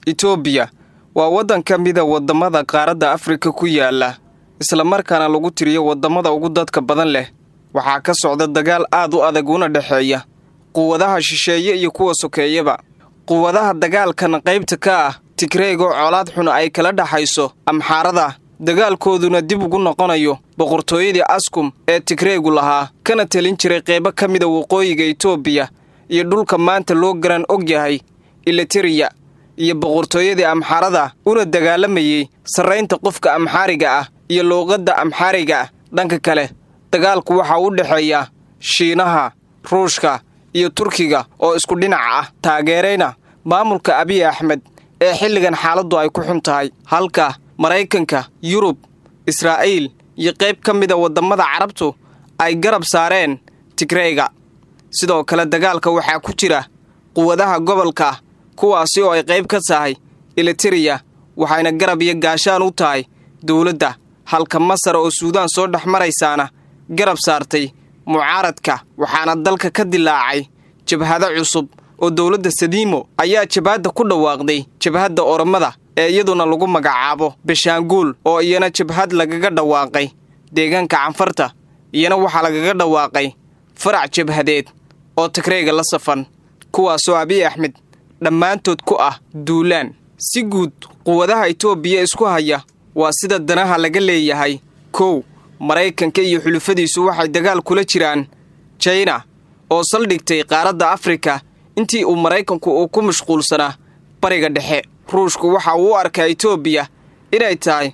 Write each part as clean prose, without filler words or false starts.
Itoobiya waa waddan ka mid ah wadamada qaaradda Afrika ku yaala isla markaana lagu tiriyo wadamada ugu dadka badan leh. Waxaa ka socda dagaal aad u adag una dhaxeeya quwadaha shisheeye iyo kuwa sokeeyaba. Quwadaha dagaalkan qaybta ka ah Tigreega colaad xun ay kala dhaxayso Amxaarada, dagaalkooduna dib ugu noqonayo boqortooyadii Askum ee Tigreegu lahaa kana talin jiray qaybo ka mid ah waqooyiga Itoobiya iyo dhulka maanta loo garan og yahay Eritrea iyo boqortooyadii Amxaarada una dagaalamayay sareynta qofka Amxaariga ah iyo luqadda Amxaariga. Dhanka kale dagaalku waxa uu dhaxeeya Shiinaha, Ruushka iyo Turkiga oo isku dhinac ah taageerayna maamulka Abiy Ahmed ee xilligan xaaladdu ay ku xun tahay, halka Mareykanka, Yurub, Israa'iil iyo qayb ka mid ah wadamada Carabtu ay garab saareen Tigreega. Sidoo kale dagaalka waxaa ku jira quwadaha gobolka kuwaasi oo ay qayb ka tahay Eritrea waxayna garab iyo gaashaan u tahay dawladda, halka Masar oo Suudaan soo dhaxmaraysaana garab saartay mucaaradka. Waxaana dalka ka dilaacay jabhado cusub oo dawladda Sadiimo ayaa jabhada ku dhawaaqday jabhada Oromada ee iyaduna lagu magacaabo Benshaangul oo iyana jabhad lagaga dhawaaqay deegaanka Canfarta. iyana waxaa lagaga dhawaaqay farac jabhadeed oo Tigreega la safan kuwaasoo Abiy Ahmed dhammaantood ku ah duulaan. Si guud quwadaha Itoobiya isku haya waa sida danaha laga leeyahay. Mareykanka iyo xulufadiisu waxay dagaal kula jiraan China oo saldhigtay qaaradda Afrika intii uu Mareykanku uu ku mashquulsanaa bariga dhexe. Ruushku waxa uu arkay Itoobiya inay tahay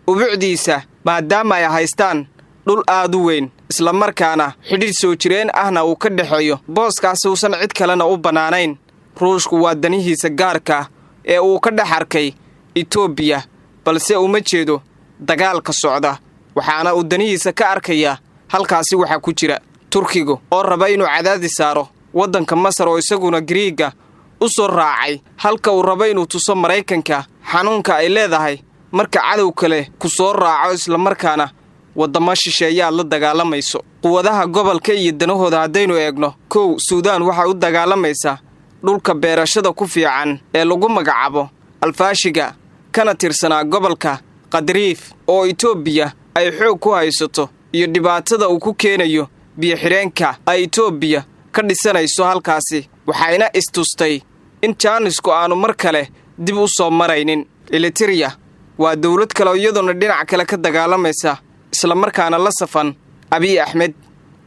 ubucdiisa maadaama ay haystaan dhul aad u weyn isla markaana xidhiidh soo jireen ahna uu ka dhaxeeyo booskaas uusan cid kalena u banaanayn. Ruushku waa danihiisa gaarka ee uu ka dhex arkay Itoobiya balse uma jeedo dagaalka socda, waxaana uu danihiisa ka arkaya halkaasi waxa ku jira Turkiga oo raba inuu cadaadis saaro waddanka Masar oo isaguna Greega u soo raacay, halka uu raba inuu tuso Mareykanka xanuunka ay leedahay marka cadow kale ku soo raaco isla markaana wadamo shisheeyaa la dagaalamayso. Quwadaha gobolka iyo danahooda haddaynu eegno, Suudaan waxa u dagaalamaysa dhulka beerashada ku fiican ee lagu magacaabo Alfaashiga kana tirsanaa gobolka Qadriif oo Itoobiya ay xoog ku haysato iyo dhibaatada uu ku keenayo biyo xireenka ay Itoobiya ka dhisanayso halkaasi. Waxayna istustay in Jaanisku aanu mar kale dib u soo maraynin. Eritrea waa dawlad kale iyaduna dhinac kale ka dagaalamaysa isla markaana la safan Abiy Ahmed.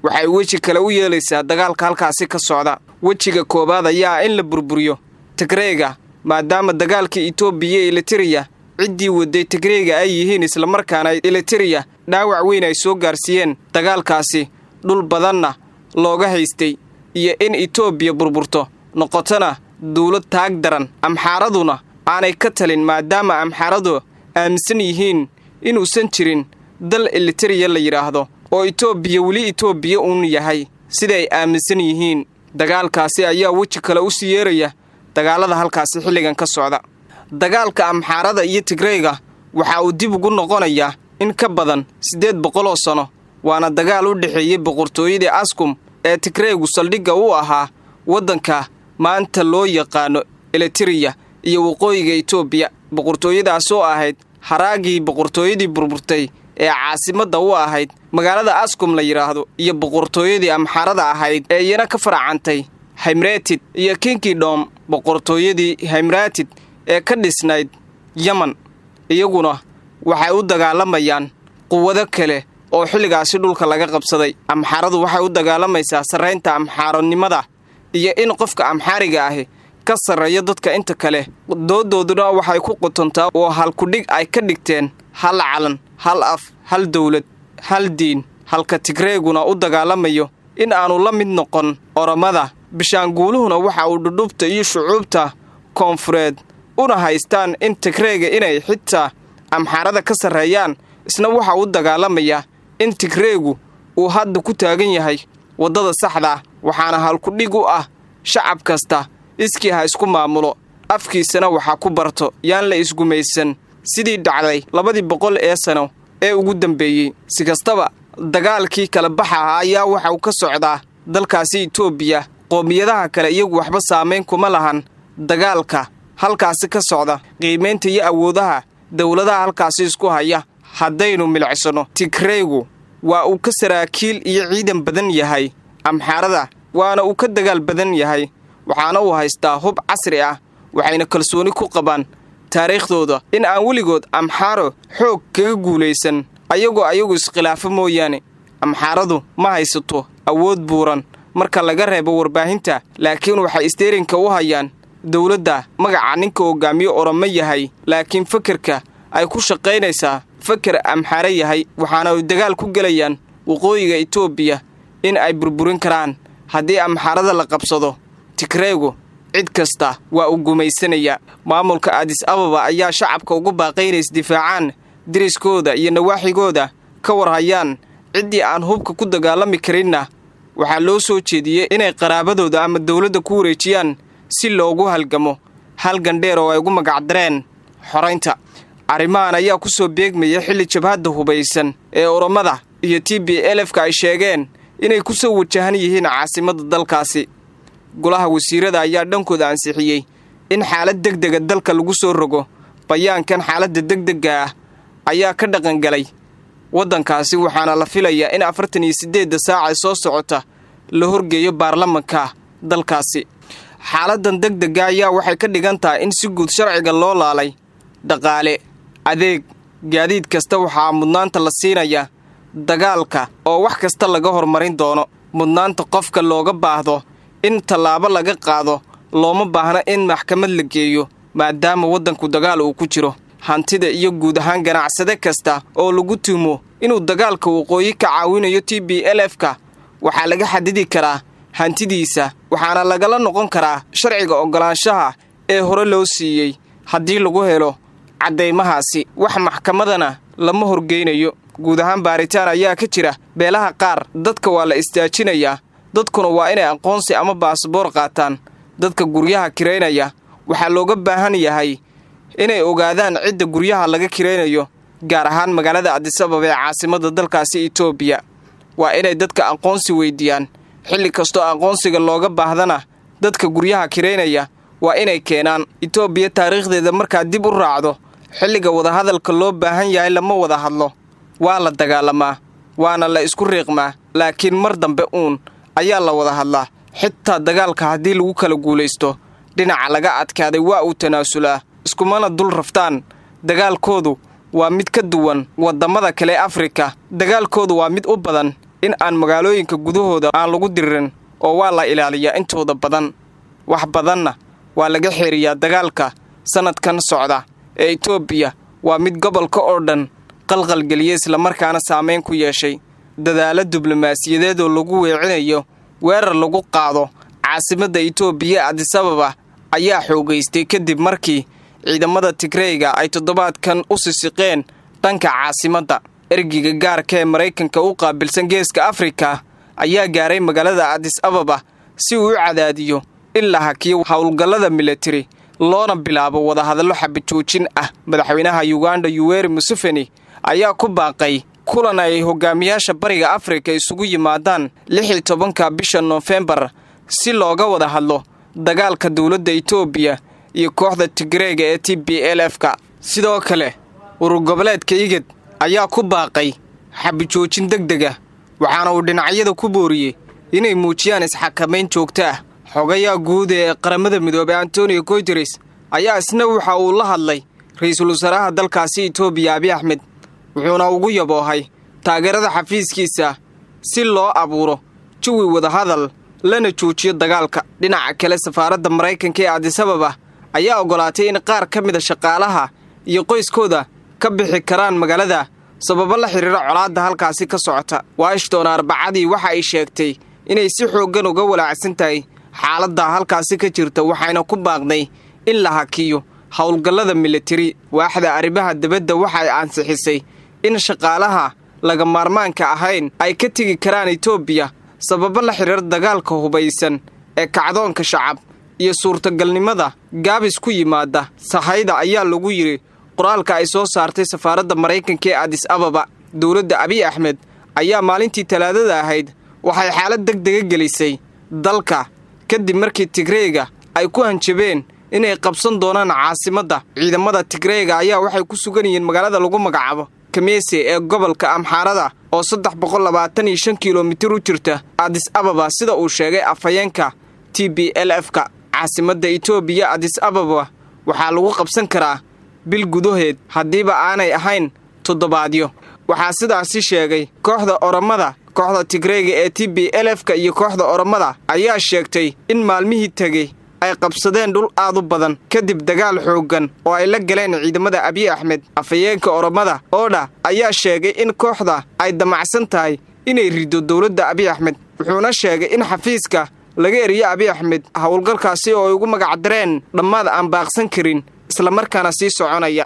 waxay weji kale u yeelaysaa dagaalka halkaasi ka socda. Wejiga koobaad ayaa in la burburiyo Tigreega maadaama dagaalkii Itoobiya iyo Eritrea ciddii waday Tigreega ay yihiin isla markaana Eritrea dhaawac weyn ay soo gaarsiiyeen dagaalkaasi dhul badanna looga haystay iyo in Itoobiya burburto noqotana dawlad taag daran. Amxaaraduna aanay ka talin maadaama Amxaaradu aaminsan yihiin inuusan jirin dal Eritrea la yiraahdo oo Itoobiya wali Itoobiya uun yahay siday aaminsan yihiin. Dagaalkaasi ayaa weji kale u sii yeeraya dagaalada halkaasi xilligan ka socda. Dagaalka Amxaarada iyo Tigreega waxa uu dib ugu noqonayaa in ka badan 800 sano, waana dagaal u dhaxeeyay boqortooyadii Askum ee Tigreegu saldhigga u ahaa waddanka maanta loo yaqaano Eritrea iyo waqooyiga Itoobiya. Boqortooyadaas oo ahayd haraagii boqortooyadii burburtay ee caasimadda u ahayd magaalada Askum la yiraahdo iyo boqortooyadii Amxaarada ahayd ee iyana ka faracantay Haymreetid iyo Kingdom. Boqortooyadii Haymreetid ee ka dhisnayd Yemen iyaguna waxay u dagaalamayaan quwado kale oo xilligaasi dhulka laga qabsaday. Amxaaradu waxay u dagaalamaysaa sareynta Amxaaronimada iyo in qofka Amxaariga ah ka sareeyo dadka inta kale. Doodooduna waxay ku qotontaa oo hal ku dhig ay ka dhigteen hal calan, hal af, hal dawlad, hal diin, halka Tigreeguna u dagaalamayo in aanu la mid noqon Oromada. Benshaanguluhuna waxa uu dhudhubta iyo shucuubta koonfureed una haystaan in Tigreega inay xitaa Amxaarada ka sareeyaan. Isna waxa uu dagaalamaya in Tigreegu uu hadda ku taagan yahay wadada saxda, waxaana hal ku dhig u ah shacab kasta iskii ha isku maamulo, afkiisana waxa ku barto, yaan la isgumaysan sidii dhacday 200 ee sano ee ugu dambeeyay. Si kastaba dagaalkii kala baxa ayaa waxa uu ka socdaa dalkaasi Itoobiya. Qoomiyadaha kale iyagu waxba saameyn kuma lahan dagaalka, halkaasi ka socda qiimaynta iyo awoodaha dowladaha halkaasi isku haya. haddaynu milicsano, Tigraygu waa uu ka saraakiil iyo ciidan badan yahay Amxaarada, waana uu ka dagaal badan yahay, waxaana uu haystaa hub casri ah, waxayna kalsooni ku qabaan taariikhdooda in aan weligood Amxaaro xoog kaga guulaysan ayagu iskhilaafo mooyaane. Amxaaradu ma haysato awood buuran marka laga reebo warbaahinta, laakiin waxay isteerinka u hayaan dowladda magaca ninka hogaamiye Oromo yahay, laakiin fikirka ay ku shaqaynaysaa fikir Amxaara yahay, waxaana ay dagaal ku galayaan waqooyiga Itoobiya in ay burburin karaan haddii Amxaarada la qabsado. Tigraygu cid kasta waa uu gumaysanaya. Maamulka Addis Ababa ayaa shacabka ugu baaqaynaysa difaacaan diriskooda iyo nawaaxigooda ka warhayaan ciddii aan hubka ku dagaalami karinna waxaa loo soo jeediyey inay qaraabadooda ama dowladda ku wareejiyaan si loogu halgamo halgan dheer oo ay ugu magacdareen xoraynta. arrimahan ayaa ku soo beegmaya xilli jabhadda hubaysan ee Oromada iyo TPLF-ka ay sheegeen inay ku soo wajahan yihiin caasimadda dalkaasi. golaha wasiirada ayaa dhankooda ansixiyey in xaalad degdega dalka lagu soo rogo. bayaankan xaaladda degdega ah ayaa ka dhaqan galay waddankaasi, waxaana la filayaa in 48 saac soo socota la horgeeyo baarlamaanka dalkaasi. xaaladdan degdega ayaa waxay ka dhigan tahay in si guud sharciga loo laalay. dhaqaale, adeeg, gaadiid kasta waxaa mudnaanta la siinaya dagaalka oo wax kasta laga hormarin doono. mudnaanta qofka looga baahdo in tallaabo laga qaado looma baahna in maxkamad la geeyo maadaama waddanku dagaal uu ku jiro. hantida iyo guud ahaan ganacsade kasta oo lagu tuumo inuu dagaalka waqooyi ka caawinayo TPLF-ka waxaa laga xadidi karaa hantidiisa, waxaana lagala noqon karaa sharciga ogolaanshaha ee hore loo siiyey. haddii lagu helo caddaymahaasi, wax maxkamadana lama horgeynayo. guud ahaan baaritaan ayaa ka jira beelaha qaar. dadka waa la istaajinayaa, dadkuna waa inay aqoonsi ama baasboor qaataan. dadka guryaha kireynaya waxaa looga baahan yahay inay ogaadaan cidda guryaha laga kireynayo, gaar ahaan magaalada Addis Ababa ee caasimadda dalkaasi Itoobiya. waa inay dadka aqoonsi weydiiyaan. xilli kastoo aqoonsiga looga baahdana dadka guryaha kireynaya waa inay keenaan. Itoobiya taariikhdeeda markaa dib u raacdo, xilliga wadahadalka loo baahan yahay lama wada hadlo. waa la dagaalamaa, waana la isku riiqmaa, laakiin mar dambe ayaa la wada hadlaa. xitaa dagaalka haddii lagu kala guulaysto, dhinaca laga adkaaday waa uu tanaasulaa, iskumana dul raftaan. dagaalkoodu waa mid ka duwan waddamada kale Afrika. dagaalkoodu waa mid u badan in aan magaalooyinka gudahooda aan lagu diririn, oo waa la ilaaliyaa intooda badan. wax badanna waa laga xiriyaa dagaalka sanadkan socda ee Itoobiya. waa mid gobolka oo dhan qalqalgeliyay isla markaana saameyn ku yeeshay. dadaalo diblomaasiyadeed oo lagu weecinayo weerar lagu qaado caasimadda Itoobiya Addis Ababa ayaa xoogaystay kadib markii ciidamada Tigrayga ay toddobaadkan u sisiqeen dhanka caasimadda. ergiga gaarka ee Mareykanka u qaabilsan Geeska Afrika ayaa gaaray magaalada Addis Ababa si uu u cadaadiyo in la hakiyo howlgallada military loona bilaabo wadahadallo xabajoojin ah. madaxweynaha Uganda Yoweri Museveni ayaa ku baaqay kulan ay hogaamiyaasha bariga Afrika isugu yimaadaan 16 bisha November si looga wada hadlo dagaalka dowladda Itoobiya iyo kooxda Tigrayga ee TPLF-ka. sidoo kale urur goboleedka IGAD ayaa ku baaqay xabajoojin degdega, waxaana uu dhinacyada ku booriyey inay muujiyaan isxakamayn joogto ah. xogayaha guud ee qaramada midoobay Antonio Guterres ayaa isna waxa uu la hadlay ra'iisul wasaaraha dalkaasi Itoobiya Abiy Ahmed, wuxuuna ugu yaboohay taageerada xafiiskiisa si loo abuuro jawi wadahadal lana joojiyo dagaalka. dhinaca kale, safaaradda Mareykanka ee Addis Ababa ayaa ogolaatay in qaar ka mid ah shaqaalaha iyo qoyskooda ka bixi karaan magaalada sababo la xiriira colaadda halkaasi ka socota. Washington Arbacadii waxa ay sheegtay inay si xooggan uga walaacsan tahay xaaladda halkaasi ka jirta, waxayna ku baaqday in la hakiyo howlgallada military. waaxda arrimaha dibadda waxay ansixisay in shaqaalaha laga maarmaanka ahayn ay ka tegi karaan Itoobiya sababo la xiriira dagaalka hubaysan ee kacdoonka shacab iyo suurtagalnimada gaabis ku yimaada sahayda ayaa lagu yiri qoraalka ay soo saartay safaaradda Mareykanka ee Addis Ababa. dowladda Abiy Ahmed ayaa maalintii Talaadada ahayd waxay xaalad degdeg gelisay dalka kadib markii Tigrayga ay ku hanjabeen inay qabsan doonaan caasimadda. Ciidamada Tigreega ayaa waxay ku sugan yihiin magaalada lagu magacaabo Kameese ee gobolka Amxaarada oo 325 kiiloomitir u jirta Addis Ababa sida uu sheegay afhayeenka TPLF-ka. Caasimadda Itoobiya Addis Ababa waxaa lagu qabsan karaa bil gudaheed haddiiba aanay ahayn toddobaadyo. Waxaa sidaasi sheegay kooxda Oromada. Kooxda Tigreega ee TPLF-ka iyo kooxda Oromada ayaa sheegtay in maalmihii tagay ay qabsadeen dhul aad u badan kadib dagaal xooggan oo ay la galeen ciidamada Abiy Ahmed. Afhayeenka Oromada Oda ayaa sheegay in kooxda ay damacsan tahay inay rido dowladda Abiy Ahmed, wuxuuna sheegay in xafiiska laga eriyo Abiy Ahmed howlgalkaasi oo ay ugu magac dareen dhammaad aan baaqsan karin isla markaana sii soconaya.